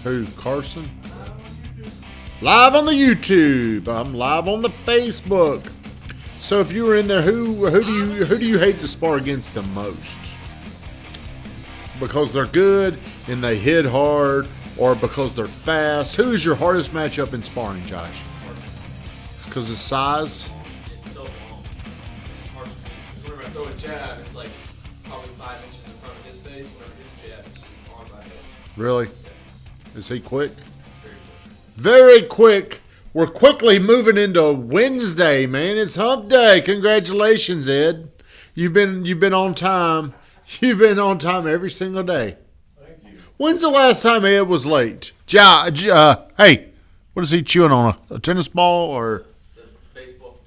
Who, Carson? Live on the YouTube. I'm live on the Facebook. So if you were in there, who do you hate to spar against the most? Because they're good and they hit hard, or because they're fast? Who is your hardest matchup in sparring, Josh? Because of size? It's so long. It's hard to do. Because whenever I throw a jab, it's like probably 5 inches in front of his face. Whenever his jab is just on my head. Really? Yeah. Is he quick? Very quick. Very quick. We're quickly moving into Wednesday, man. It's hump day. Congratulations, Ed. You've been on time. You've been on time every single day. Thank you. When's the last time Ed was late? Hey, what is he chewing on? A tennis ball or? The baseball.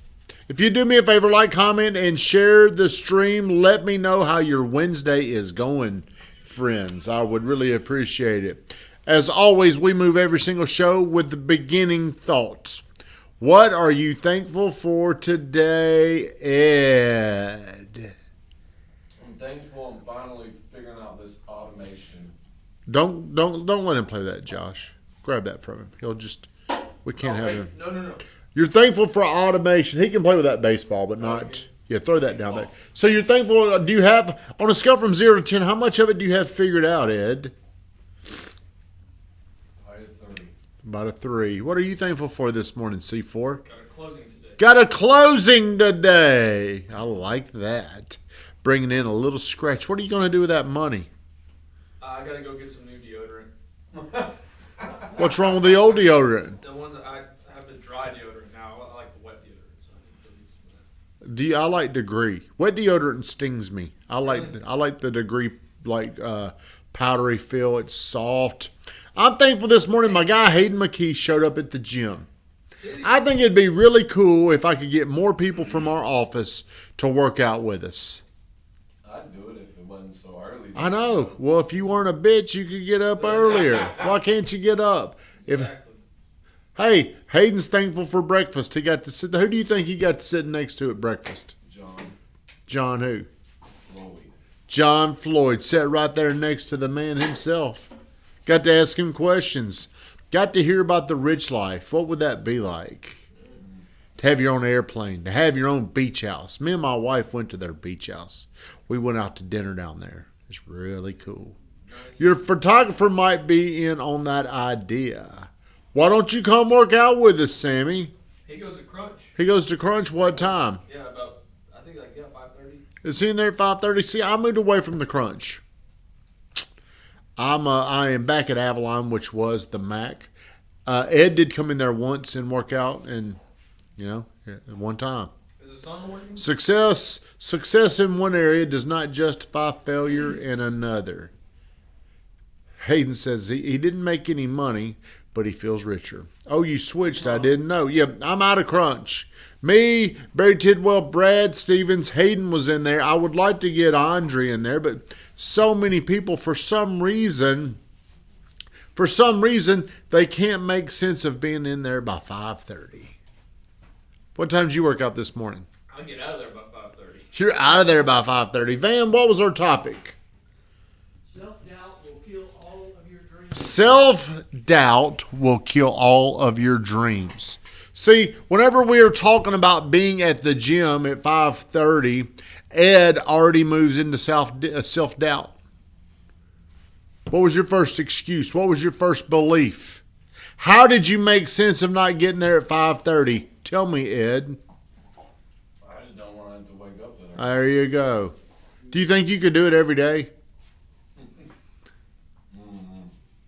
If you do me a favor, like, comment, and share the stream, let me know how your Wednesday is going, friends. I would really appreciate it. As always, we move every single show with the beginning thoughts. What are you thankful for today, Ed? I'm thankful I'm finally figuring out this automation. Don't let him play that, Josh. Grab that from him. We can't have him. No. You're thankful for automation. He can play with that baseball, but not. Okay. Yeah, throw that down there. So you're thankful. Do you have, on a scale from 0 to 10, how much of it do you have figured out, Ed? About a 3. What are you thankful for this morning, C4? Got a closing today. Got a closing today. I like that. Bringing in a little scratch. What are you going to do with that money? I gotta go get some new deodorant. What's wrong with the old deodorant? The one that I have the dry deodorant now. I like the wet deodorant, so I need to go get some of that. I like Degree. Wet deodorant stings me. I like the Degree powdery feel. It's soft. I'm thankful this morning my guy Hayden McKee showed up at the gym. I think it'd be really cool if I could get more people from our office to work out with us. I'd do it if it wasn't so early. I know. Well, if you weren't a bitch, you could get up earlier. Why can't you get up? Exactly. Hey, Hayden's thankful for breakfast. He got to sit. Who do you think he got to sit next to at breakfast? John who? Floyd. John Floyd sat right there next to the man himself. Got to ask him questions. Got to hear about the rich life. What would that be like? To have your own airplane. To have your own beach house. Me and my wife went to their beach house. We went out to dinner down there. It's really cool. Nice. Your photographer might be in on that idea. Why don't you come work out with us, Sammy? He goes to Crunch. He goes to Crunch what time? Yeah, about, I think 5:30. Is he in there at 5:30? See, I moved away from the Crunch. I am back at Avalon, which was the Mac. Ed did come in there once and work out, and one time. Is the sun working? Success in one area does not justify failure in another. Hayden says he didn't make any money, but he feels richer. Oh, you switched. I didn't know. Yeah, I'm out of Crunch. Me, Barry Tidwell, Brad Stevens, Hayden was in there. I would like to get Andre in there, but so many people, for some reason, they can't make sense of being in there by 5:30. What time did you work out this morning? I'll get out of there by 5:30. You're out of there by 5:30. Van, what was our topic? Self-doubt will kill all of your dreams. Self-doubt will kill all of your dreams. See, whenever we are talking about being at the gym at 5:30, Ed already moves into self-doubt. What was your first excuse? What was your first belief? How did you make sense of not getting there at 5:30? Tell me, Ed. I just don't want to have to wake up that There you go. Do you think you could do it every day?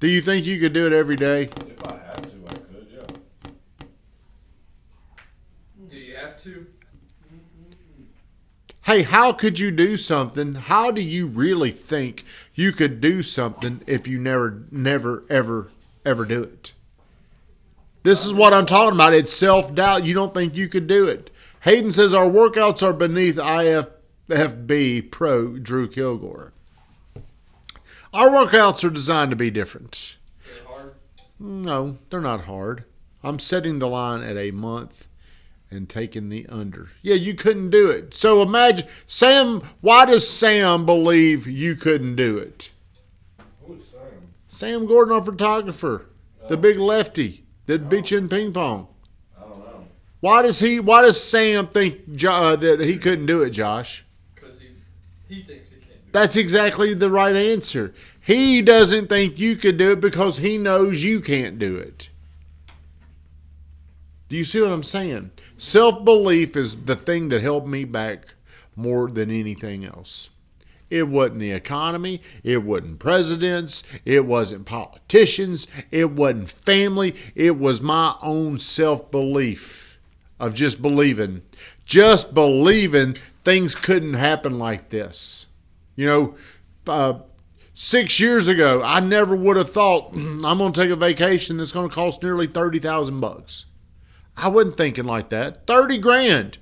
Do you think you could do it every day? If I had to, I could, yeah. Do you have to? Hey, how could you do something? How do you really think you could do something if you never, ever do it? This is what I'm talking about. It's self-doubt. You don't think you could do it. Hayden says our workouts are beneath IFFB Pro Drew Kilgore. Our workouts are designed to be different. Is it hard? No, they're not hard. I'm setting the line at a month and taking the under. Yeah, you couldn't do it. So imagine, Sam, why does Sam believe you couldn't do it? Who's Sam? Sam Gordon, our photographer, the big lefty that beat you in ping pong. I don't know. Why does Sam think that he couldn't do it, Josh? Because he thinks he can't do it. That's exactly the right answer. He doesn't think you could do it because he knows you can't do it. Do you see what I'm saying? Self-belief is the thing that held me back more than anything else. It wasn't the economy. It wasn't presidents. It wasn't politicians. It wasn't family. It was my own self-belief of just believing things couldn't happen like this. 6 years ago, I never would have thought I'm going to take a vacation that's going to cost nearly $30,000. I wasn't thinking like that. 30 grand.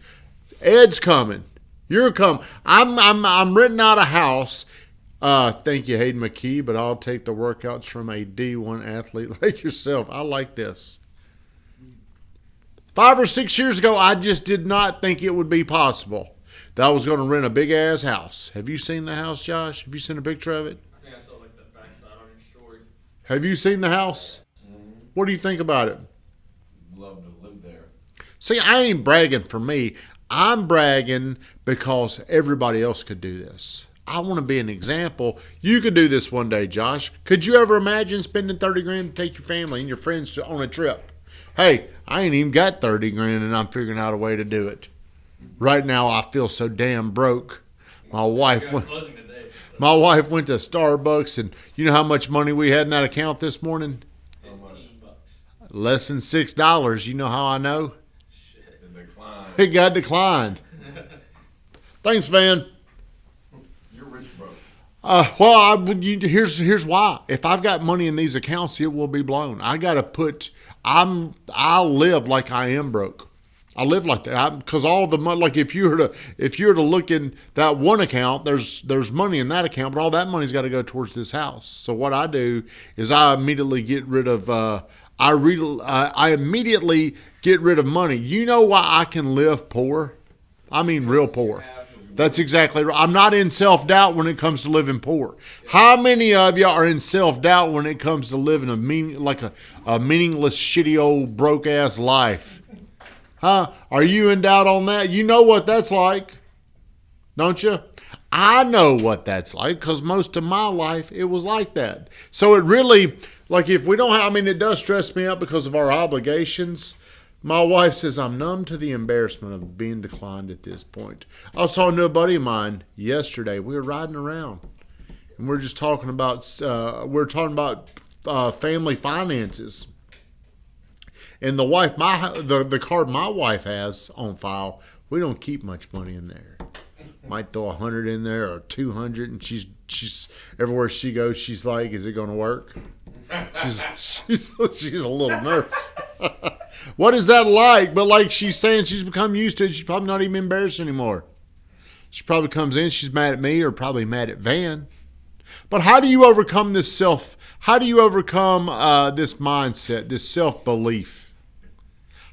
Ed's coming. You're coming. I'm renting out a house. Thank you, Hayden McKee, but I'll take the workouts from a D1 athlete like yourself. I like this. 5 or 6 years ago, I just did not think it would be possible that I was going to rent a big-ass house. Have you seen the house, Josh? Have you seen a picture of it? I think I saw like the backside on your story. Have you seen the house? What do you think about it? Love to live there. See, I ain't bragging for me. I'm bragging because everybody else could do this. I want to be an example. You could do this one day, Josh. Could you ever imagine spending 30 grand to take your family and your friends on a trip? Hey, I ain't even got 30 grand and I'm figuring out a way to do it. Right now, I feel so damn broke. My wife went to Starbucks, and you know how much money we had in that account this morning? How much? Less than $6. You know how I know? It declined. It got declined. Thanks, Van. You're rich, bro. Here's why. If I've got money in these accounts, it will be blown. I got to put. I'll live like I am broke. I live like that because all the money. Like if you were to look in that one account, there's money in that account, but all that money's got to go towards this house. So what I do is I immediately get rid of. I immediately get rid of money. You know why I can live poor? I mean, real poor. That's exactly right. I'm not in self-doubt when it comes to living poor. How many of you are in self-doubt when it comes to living a meaningless, shitty old broke-ass life? Huh? Are you in doubt on that? You know what that's like, don't you? I know what that's like because most of my life it was like that. So it really, like if we don't have, it does stress me out because of our obligations. My wife says I'm numb to the embarrassment of being declined at this point. I was talking to a buddy of mine yesterday. We were riding around, and we're just talking about family finances. And the card my wife has on file, we don't keep much money in there. Might throw 100 in there or 200, and she's everywhere she goes. She's like, "Is it going to work?" She's a little nervous. What is that like? But like she's saying, she's become used to it. She's probably not even embarrassed anymore. She probably comes in, she's mad at me or probably mad at Van. But how do you overcome this How do you overcome this mindset, this self-belief?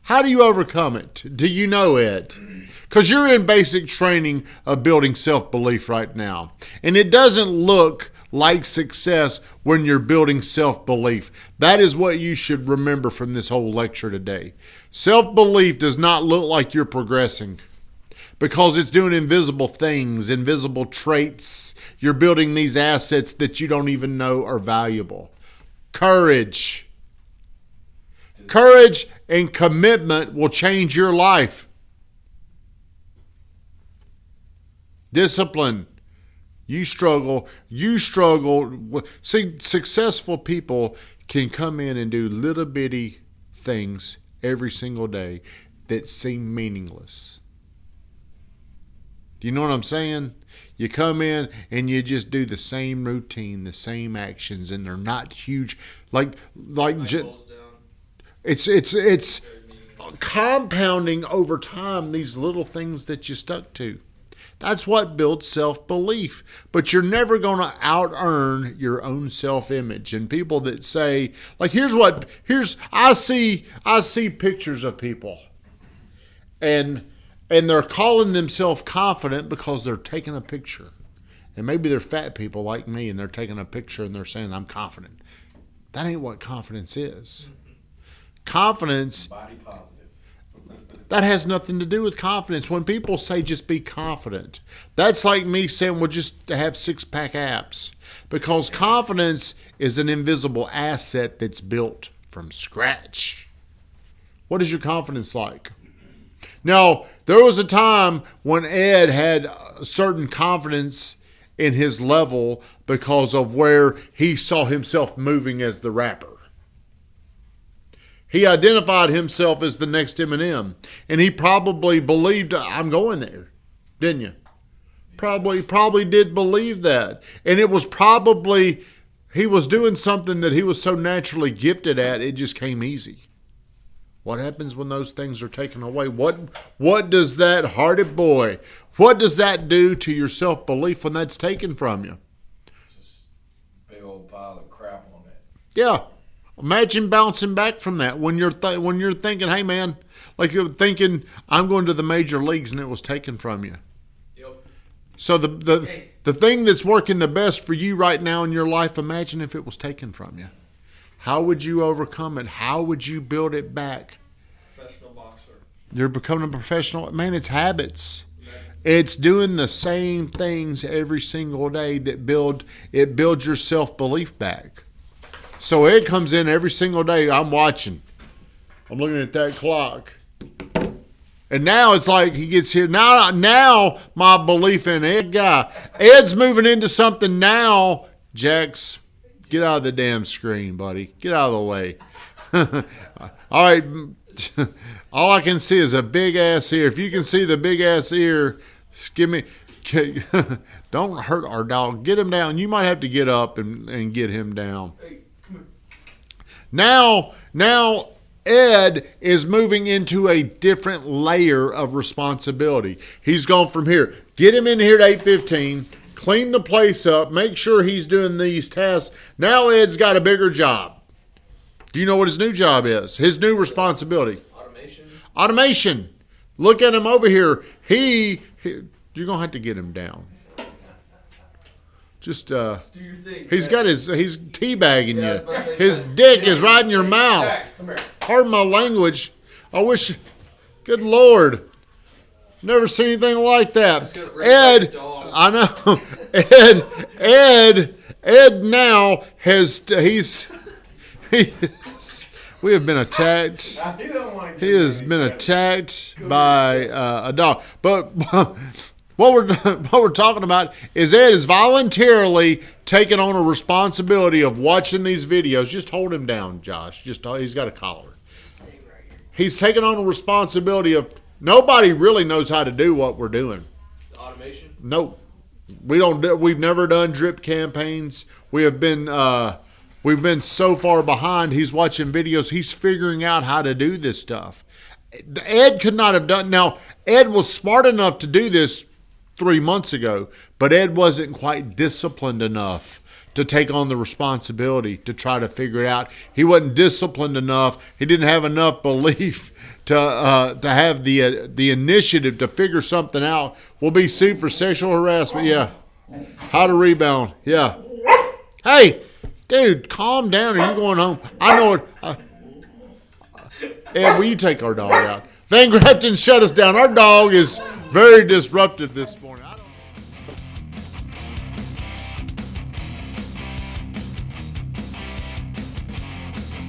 How do you overcome it? Do you know it? Because you're in basic training of building self-belief right now. And it doesn't look like success when you're building self-belief. That is what you should remember from this whole lecture today. Self-belief does not look like you're progressing because it's doing invisible things, invisible traits. You're building these assets that you don't even know are valuable. Courage and commitment will change your life. Discipline. You struggle. See, successful people can come in and do little bitty things every single day that seem meaningless. Do you know what I'm saying? You come in and you just do the same routine, the same actions, and they're not huge. It's compounding over time these little things that you stuck to. That's what builds self-belief. But you're never going to out-earn your own self-image. And people that say, like, I see pictures of people. And they're calling themselves confident because they're taking a picture. And maybe they're fat people like me and they're taking a picture and they're saying, I'm confident. That ain't what confidence is. Confidence, Body positive. that has nothing to do with confidence. When people say just be confident, that's like me saying, well, just have six-pack abs. Because confidence is an invisible asset that's built from scratch. What is your confidence like? Now, there was a time when Ed had a certain confidence in his level because of where he saw himself moving as the rapper. He identified himself as the next Eminem, and he probably believed, I'm going there, didn't you? Probably did believe that. And it was probably, he was doing something that he was so naturally gifted at, it just came easy. What happens when those things are taken away? What does that hearted boy, what does that do to your self-belief when that's taken from you? Just big old pile of crap on it. Yeah. Imagine bouncing back from that when you're thinking, hey man, like you're thinking, I'm going to the major leagues and it was taken from you. Yep. So the thing that's working the best for you right now in your life, imagine if it was taken from you. How would you overcome it? How would you build it back? Professional boxer. You're becoming a professional. Man, it's habits. It's doing the same things every single day that builds your self-belief back. So Ed comes in every single day. I'm watching. I'm looking at that clock. And now it's like he gets here. Now my belief in Ed guy. Ed's moving into something now. Jax, get out of the damn screen, buddy. Get out of the way. All right. All I can see is a big ass ear. If you can see the big ass ear, give me. Don't hurt our dog. Get him down. You might have to get up and get him down. Hey, come here. Now Ed is moving into a different layer of responsibility. He's gone from here. Get him in here at 8:15. Clean the place up. Make sure he's doing these tasks. Now Ed's got a bigger job. Do you know what his new job is? His new responsibility. Automation. Look at him over here. You're going to have to get him down. Just, Do your thing. he's teabagging Yeah, you. His dick is right in your mouth. Jax, come here. Pardon my language. I wish, good Lord. Never seen anything like that. gonna bring back the dog. I know. Ed now we have been attacked. I don't want to He has been attacked by a dog. But what we're talking about is Ed is voluntarily taking on a responsibility of watching these videos. Just hold him down, Josh. He's got a collar. He's taking on a responsibility of nobody really knows how to do what we're doing. The automation. Nope. We've never done drip campaigns. We've been so far behind. He's watching videos. He's figuring out how to do this stuff. Ed could not have done. Now, Ed was smart enough to do this 3 months ago, but Ed wasn't quite disciplined enough to take on the responsibility to try to figure it out. He wasn't disciplined enough. He didn't have enough belief to have the initiative to figure something out. We'll be sued for sexual harassment. Yeah. How to rebound. Yeah. Hey, dude, calm down. Are you going home? I know it. Ed, will you take our dog out? Van Grafton shut us down. Our dog is very disruptive this morning.